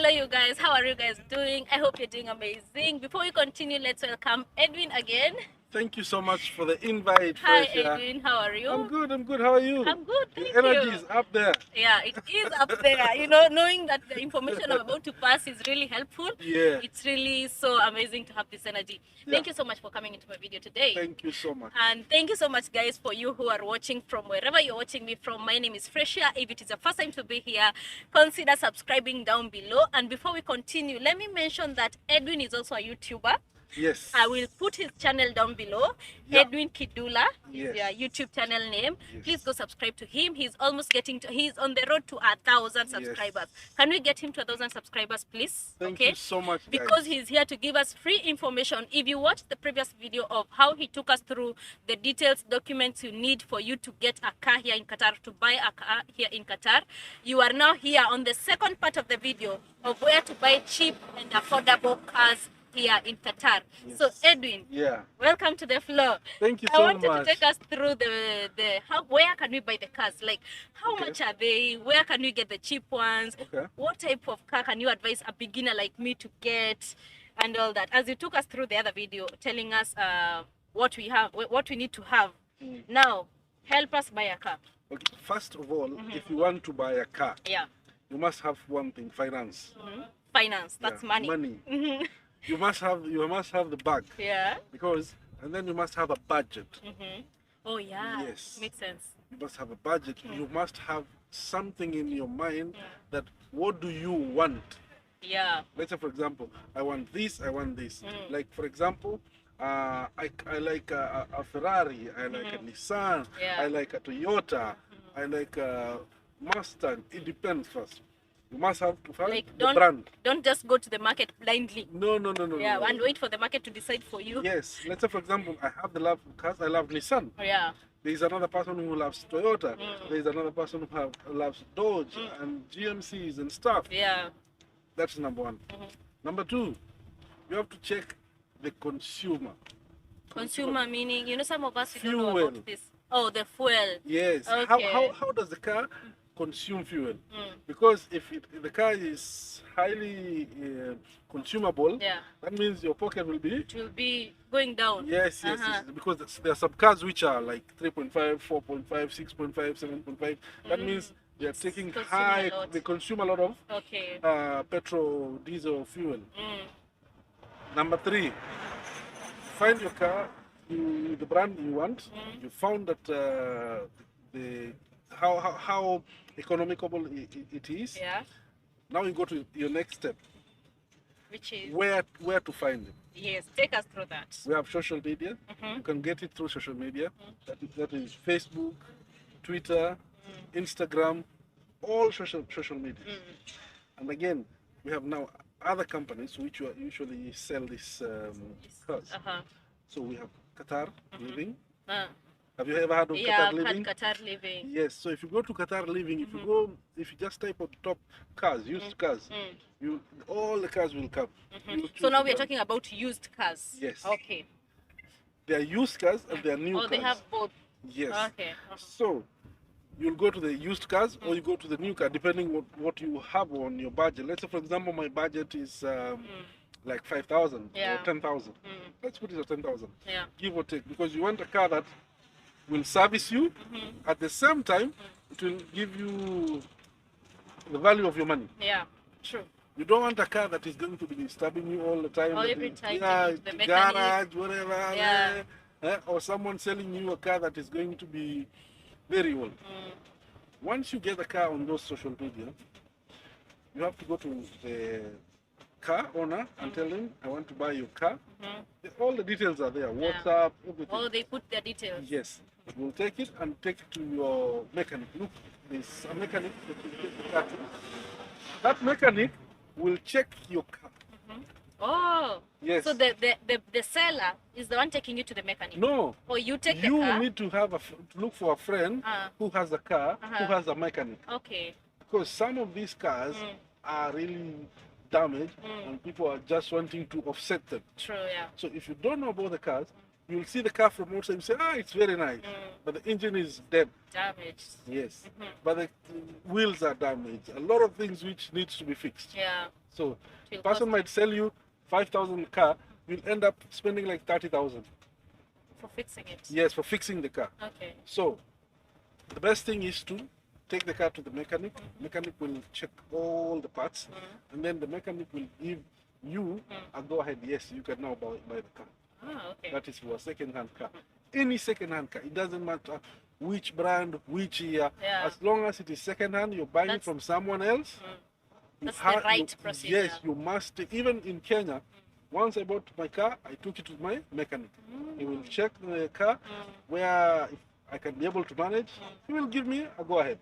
Hello you guys, how are you guys doing? I hope you're doing amazing. Before we continue, let's welcome Edwin again. Thank you so much for the invite, Hi Frecia. Edwin, how are you? I'm good. How are you? I'm good, Your thank energy you. is up there. Yeah, it is up there. You know, knowing that the information I'm about to pass is really helpful. Yeah. It's really so amazing to have this energy. Thank you so much for coming into my video today. Thank you so much. And thank you so much, guys, for you who are watching from wherever you're watching me from. My name is Frecia. If it is the first time to be here, consider subscribing down below. And before we continue, let me mention that Edwin is also a YouTuber. Yes. I will put his channel down below. Yeah. Edwin Kidula is their YouTube channel name. Yes. Please go subscribe to him. He's almost getting to, he's on the road to 1,000 subscribers. Yes. Can we get him to 1,000 subscribers, please? Thank you so much, guys. Because he's here to give us free information. If you watched the previous video of how he took us through the details, documents you need for you to get a car here in Qatar, to buy a car here in Qatar, you are now here on the second part of the video of where to buy cheap and affordable cars here in Qatar. Yes. So Edwin, welcome to the floor. Thank you so much. I wanted to take us through where can we buy the cars? Like how much are they? Where can we get the cheap ones? What type of car can you advise a beginner like me to get, and all that? As you took us through the other video, telling us what we have, what we need to have. Now, help us buy a car. Okay. First of all, if you want to buy a car, you must have one thing: finance. Finance. That's money. Money. You must have the bag. Yeah. And then you must have a budget. Oh yeah. Yes. Makes sense. You must have a budget. You must have something in your mind that what do you want? Yeah. Let's say, for example, I want this. Like, for example, I like a Ferrari. I like a Nissan. I like a Toyota. I like a Mustang. It depends first. You must have to find the brand. Don't just go to the market blindly. No. Yeah, and wait for the market to decide for you. Yes. Let's say, for example, I have the love for cars. I love Nissan. Yeah. There is another person who loves Toyota. There is another person who loves Dodge and GMCs and stuff. Yeah. That's number one. Number two, you have to check the consumer. Consumer meaning, you know, some of us don't know about this. Oh, the fuel. Yes. Okay. How does the car consume fuel? Because if the car is highly consumable, that means your pocket will be going down. Yes. Because there are some cars which are like 3.5, 4.5, 6.5, 7.5. That means they are taking high. They consume a lot of petrol, diesel, fuel. Number three, find your car, the brand you want. You found that how economical it is. Yeah. Now you go to your next step, which is where to find it. Yes, take us through that. We have social media. You can get it through social media. That is Facebook, Twitter, Instagram, all social media. And again, we have now other companies which usually sell these cars. So we have Qatar Living. Have you ever heard of Qatar Living? Yeah, Qatar Living. Yes. So if you go to Qatar Living, if you just type on top cars, used cars, all the cars will come. So now we are talking about used cars. Yes. Okay. They are used cars and they are new cars. Oh, they have both. Yes. Okay. So you'll go to the used cars or you go to the new car, depending on what you have on your budget. Let's say, for example, my budget is like 5,000 or 10,000. Let's put it at 10,000. Yeah. Give or take, because you want a car that will service you. At the same time, it will give you the value of your money. Yeah, true. You don't want a car that is going to be disturbing you all the time. Or every time the garage, whatever. Yeah. Or someone selling you a car that is going to be very old. Once you get a car on those social media, you have to go to the car owner and tell them, I want to buy your car. All the details are there, WhatsApp, everything. Oh, they put their details. Yes. We'll take it and take it to your mechanic. Look, there's a mechanic that will take the car to. That mechanic will check your car. Oh. Yes. So the seller is the one taking you to the mechanic? No. Or you take the car? You need to have to look for a friend who has a car, who has a mechanic. Okay. Because some of these cars are really damaged and people are just wanting to offset them. True, yeah. So if you don't know about the cars, You'll see the car from outside, you say, it's very nice. But the engine is dead. Damaged. Yes. But the wheels are damaged. A lot of things which needs to be fixed. Yeah. So the person might sell you 5,000 car, you'll end up spending like 30,000. For fixing it? Yes, for fixing the car. Okay. So the best thing is to take the car to the mechanic. Mechanic will check all the parts, and then the mechanic will give you a go ahead. Yes, you can now buy the car. Oh, okay. That is for a second-hand car. Any second-hand car, it doesn't matter which brand, which year. Yeah. As long as it is second-hand, you're buying it from someone else. That's the right procedure. Yes, you must. Even in Kenya, once I bought my car, I took it to my mechanic. He will check the car where if I can be able to manage. He will give me a go ahead.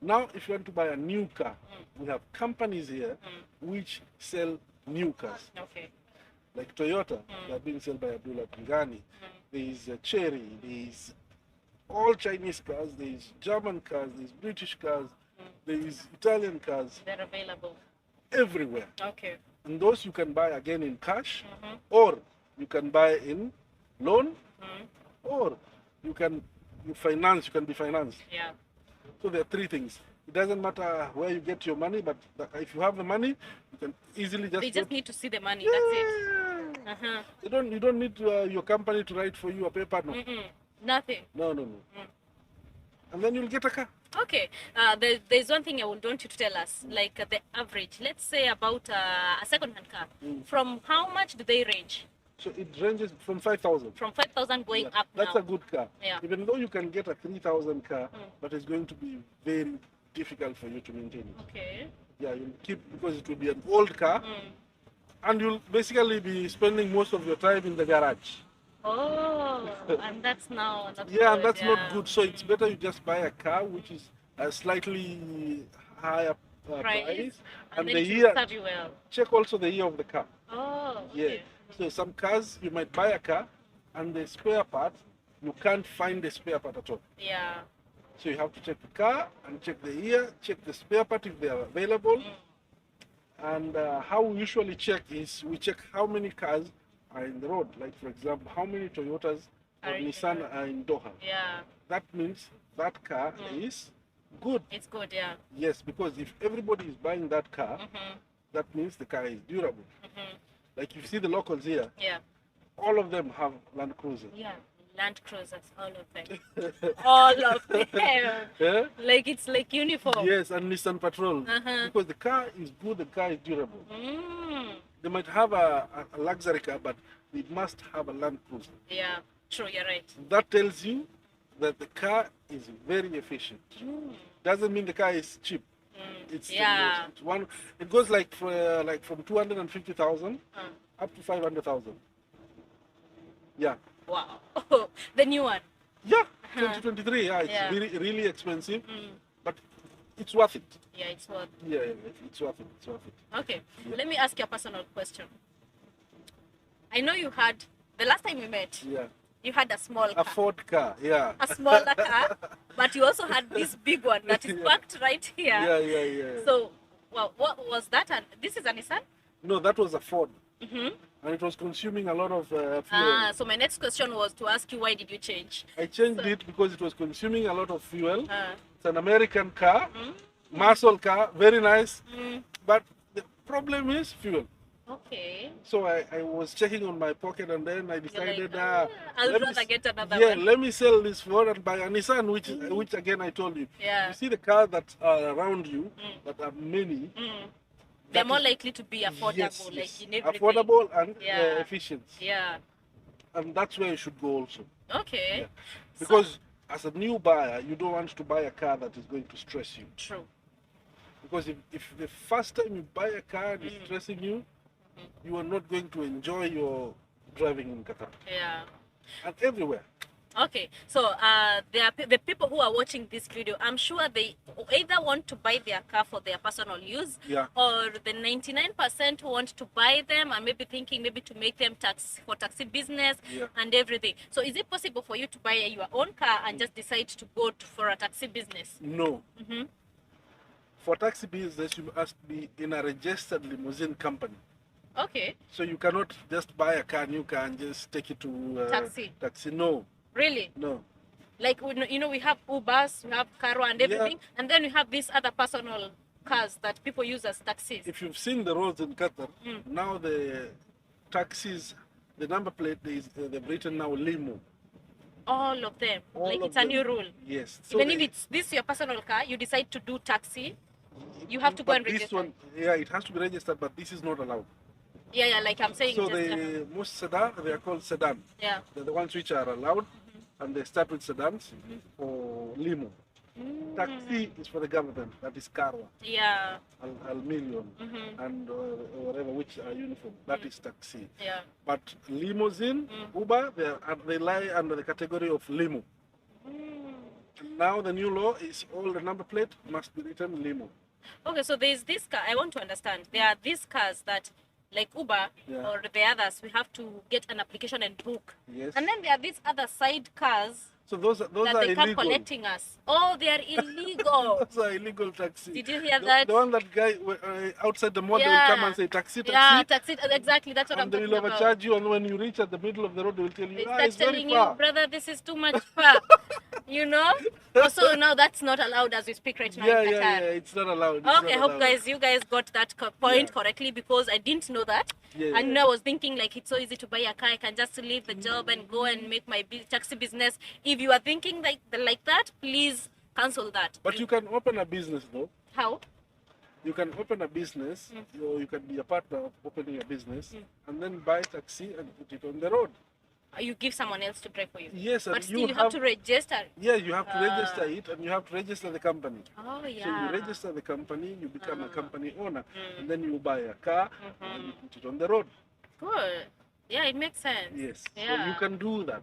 Now, if you want to buy a new car, we have companies here which sell new cars. Okay. Like Toyota, they're being sold by Abdullah Pingani. There is Cherry, there is all Chinese cars, there is German cars, there is British cars, there is Italian cars. They're available everywhere. Okay. And those you can buy again in cash, or you can buy in loan, or you can finance. You can be financed. Yeah. So there are three things. It doesn't matter where you get your money, but if you have the money, you can easily just. They just need to see the money. That's it. You don't need your company to write for you a paper. No. Nothing. No. And then you'll get a car. Okay. There's one thing I would want you to tell us, like the average. Let's say about a second-hand car. From how much do they range? So it ranges from 5,000. From 5,000 going up now. That's a good car. Yeah. Even though you can get a 3,000 car, but it's going to be very difficult for you to maintain it. Okay. Yeah, you'll keep, because it will be an old car, and you'll basically be spending most of your time in the garage. Oh, and that's now not yeah, good. And that's not good. So it's better you just buy a car which is a slightly higher price, and the then year. Serve you well. Check also the year of the car. Oh, Yeah. okay. So some cars you might buy a car, and the spare part you can't find the spare part at all. Yeah. So you have to check the car and check the year, check the spare part if they are available. And how we usually check is we check how many cars are in the road. Like, for example, how many Toyotas or Nissan are in Doha. Yeah. That means that car is good. It's good, yeah. Yes, because if everybody is buying that car, that means the car is durable. Like, you see the locals here, all of them have Land Cruiser. Yeah. Land Cruisers, all of them. All of them. Yeah? Like it's like uniform. Yes, and Nissan Patrol. Because the car is good, the car is durable. They might have a luxury car, but it must have a Land Cruiser. Yeah, true, you're right. That tells you that the car is very efficient. Doesn't mean the car is cheap. It's one. It goes like from 250,000 up to 500,000. Yeah. Wow. The new one. Yeah, 2023. Yeah, it's really expensive, but it's worth it. Yeah, it's worth it. Yeah, it's worth it. It's worth it. Okay, let me ask you a personal question. I know you had, the last time we met, you had a small car. A Ford car, yeah. A smaller car, but you also had this big one that is parked right here. Yeah. So, well, what was that? And this is a Nissan? No, that was a Ford. And it was consuming a lot of fuel. So my next question was to ask you, why did you change? I changed it because it was consuming a lot of fuel. It's an American car, muscle car, very nice. But the problem is fuel. Okay. So I was checking on my pocket, and then I decided, like, I'll rather get another one. Yeah, let me sell this Ford and buy a Nissan, which again I told you. Yeah. You see the cars that are around you, that are many. They're more likely to be affordable, yes. like in everything. Affordable and efficient. Yeah. And that's where you should go also. Okay. Yeah. Because as a new buyer, you don't want to buy a car that is going to stress you. True. Because if the first time you buy a car and it's stressing you, you are not going to enjoy your driving in Qatar. Yeah. And everywhere. Okay, so the people who are watching this video, I'm sure they either want to buy their car for their personal use, or the 99% who want to buy them and maybe thinking maybe to make them taxi business and everything. So is it possible for you to buy your own car and just decide to go for a taxi business? No. For taxi business, you must be in a registered limousine company. Okay. So you cannot just buy a car, new car, and just take it to Taxi. Taxi. No. Really? No. Like, you know, we have Ubers, we have Caro and everything, and then we have these other personal cars that people use as taxis. If you've seen the roads in Qatar, now the taxis, the number plate is they've written now limo. All of them. All like of it's a them. new rule. Yes. So even if it's this your personal car, you decide to do taxi, you have to go and register. This one, yeah, it has to be registered, but this is not allowed. Yeah, like I'm saying. So the most sedan, they are called sedan. Yeah. They're the ones which are allowed, and they start with sedans or limo. Taxi is for the government, that is Carwa. Yeah. Al million and whatever, which are uniform. That is taxi. Yeah. But limousine, Uber, they lie under the category of limo. Now the new law is all the number plate must be written limo. Okay, so there's this car. I want to understand. There are these cars that, like Uber or the others, we have to get an application and book. Yes. And then there are these other side cars. So those that are they come illegal. collecting us. Oh, they are illegal. Those are illegal taxi. Did you hear that? The one that guy outside the mall, they will come and say taxi, taxi. Yeah, taxi. Exactly, that's what I'm talking about. And they will overcharge you, and when you reach at the middle of the road, they will tell you, it's very telling far. you, brother, this is too much far. You know? Also, now that's not allowed as we speak right now in Qatar. Yeah, it's not allowed. Okay, I hope you guys got that point correctly, because I didn't know that. And I was thinking like it's so easy to buy a car. I can just leave the job and go and make my taxi business. If you are thinking like that, please cancel that. But you can open a business though. How? You can open a business, or you can be a partner of opening a business, and then buy taxi and put it on the road. You give someone else to drive for you. Yes, but still you have to register. Yeah, you have to register it, and you have to register the company. Oh yeah. So you register the company, you become a company owner, and then you buy a car and you put it on the road. Good. Yeah, it makes sense. Yes. Yeah. So you can do that.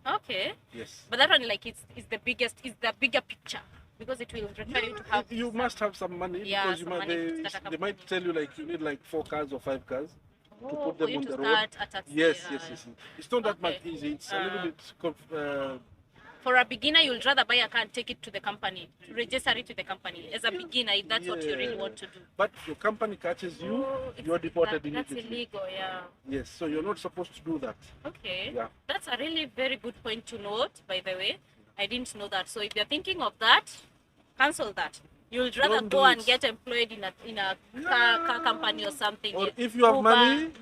Okay. Yes. But that one, like, is the bigger picture, because it will require you to have. You must have some money, because they might tell you like you need like 4 cars or 5 cars. To put them on the road. Yes. It's not that much easy. It's a little bit. For a beginner, you'll rather buy a car and take it to the company, to register it to the company. As a beginner, if that's what you really want to do. But if your company catches you, you're deported immediately. That's illegal, yeah. Yes, so you're not supposed to do that. Okay. Yeah. That's a really very good point to note, by the way. I didn't know that. So if you're thinking of that, cancel that. You'll rather go and get employed in a car company or something. Or if you have money,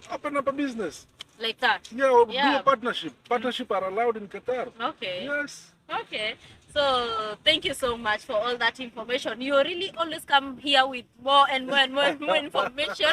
open up a business. Like that? Yeah, or do a partnership. Partnership are allowed in Qatar. Okay. Yes. Okay. So thank you so much for all that information. You really always come here with more and more and more and more information.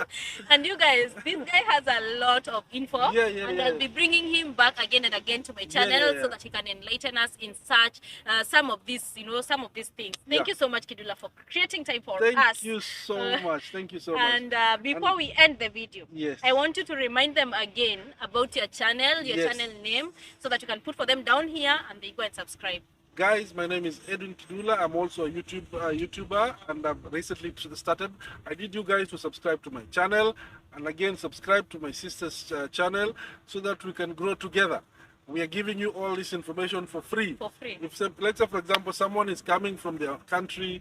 And you guys, this guy has a lot of info. And I'll be bringing him back again and again to my channel so that he can enlighten us in such some of these, some of these things. Thank you so much, Kidula, for creating time for us. Thank you so much. Thank you so much. And before we end the video, I want you to remind them again about your channel, your channel name, so that you can put for them down here and they go and subscribe. Guys, my name is Edwin Kidula. I'm also a YouTuber, and I've recently started. I need you guys to subscribe to my channel, and again subscribe to my sister's channel, so that we can grow together. We are giving you all this information for free. For free. If let's say, for example, someone is coming from their country,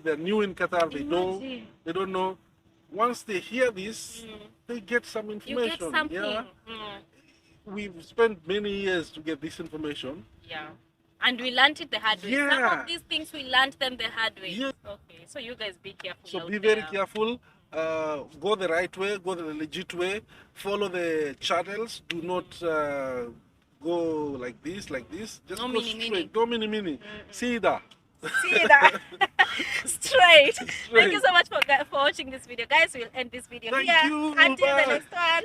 they're new in Qatar, they don't know. Once they hear this, they get some information. You get something. We've spent many years to get this information. Yeah. And we learned it the hard way. Some of these things we learned them the hard way. Okay, so you guys be careful. So be very careful. Go the right way, go the legit way. Follow the channels. Do not go like this. Just go straight. No mini. See that. Straight. Thank you so much for watching this video. Guys, we'll end this video here. You. Until the next one.